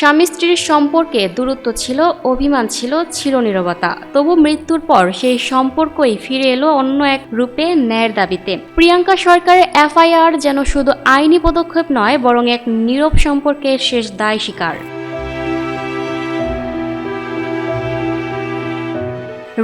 স্বামী স্ত্রীর সম্পর্কে দূরত্ব ছিল, অভিমান ছিল, ছিল নীরবতা। তবু মৃত্যুর পর সেই সম্পর্কই ফিরে এলো অন্য এক রূপে, ন্যায়ের দাবিতে। প্রিয়াঙ্কা সরকারের এফআইআর যেন শুধু আইনি পদক্ষেপ নয়, বরং এক নীরব সম্পর্কের শেষ দায় স্বীকার।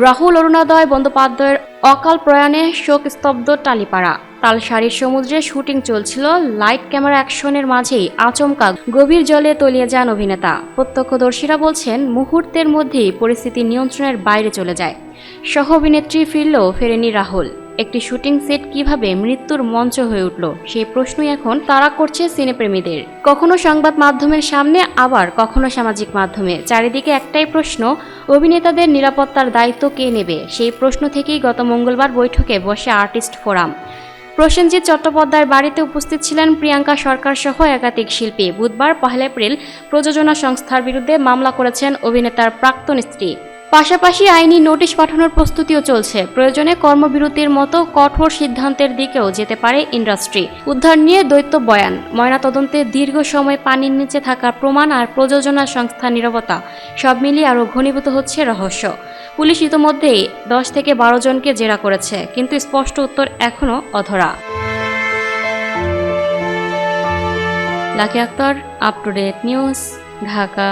রাহুল অরুণোদয় বন্দ্যোপাধ্যায়ের অকাল প্রয়াণে শোকস্তব্ধ টালিপাড়া। তালসারীর সমুদ্রে শুটিং চলছিল, লাইট ক্যামেরা অ্যাকশনের মাঝেই আচমকা গভীর জলে তলিয়ে যান অভিনেতা। প্রত্যক্ষদর্শীরা বলছেন, মুহূর্তের মধ্যেই পরিস্থিতি নিয়ন্ত্রণের বাইরে চলে যায়। সহ অভিনেত্রী ফিরলেও ফেরেনি রাহুল। একটি শুটিং সেট কিভাবে মৃত্যুর মঞ্চ হয়ে উঠল, সেই প্রশ্নই এখন তাড়া করছে সিনেপ্রেমীদের। কখনো সংবাদ মাধ্যমের সামনে, আবার কখনো সামাজিক মাধ্যমে। চারিদিকে একটাই প্রশ্ন, অভিনেতাদের নিরাপত্তার দায়িত্ব কে নেবে? সেই প্রশ্ন থেকেই গত মঙ্গলবার বৈঠকে বসে আর্টিস্ট ফোরাম। প্রসেনজিৎ চট্টোপাধ্যায়ের বাড়িতে উপস্থিত ছিলেন প্রিয়াঙ্কা সরকার সহ একাধিক শিল্পী। বুধবার 1 এপ্রিল প্রযোজনা সংস্থার বিরুদ্ধে মামলা করেছেন অভিনেতার প্রাক্তন স্ত্রী। পাশাপাশি আইনি নোটিশ পাঠানোর প্রস্তুতিও চলছে। প্রয়োজনে কর্মবিরতির মতো কঠোর সিদ্ধান্তের দিকেও যেতে পারে ইন্ডাস্ট্রি। উদ্ধার নিয়ে দ্বৈত বয়ান, ময়নাতদন্তে দীর্ঘ সময় পানির নিচে থাকার প্রমাণ আর প্রযোজনা সংস্থার নীরবতা, সব মিলিয়ে আরও ঘনীভূত হচ্ছে রহস্য। পুলিশ ইতোমধ্যেই 10 থেকে 12 জনকে জেরা করেছে, কিন্তু স্পষ্ট উত্তর এখনও অধরা। Lucky Akter, up to date news, Dhaka.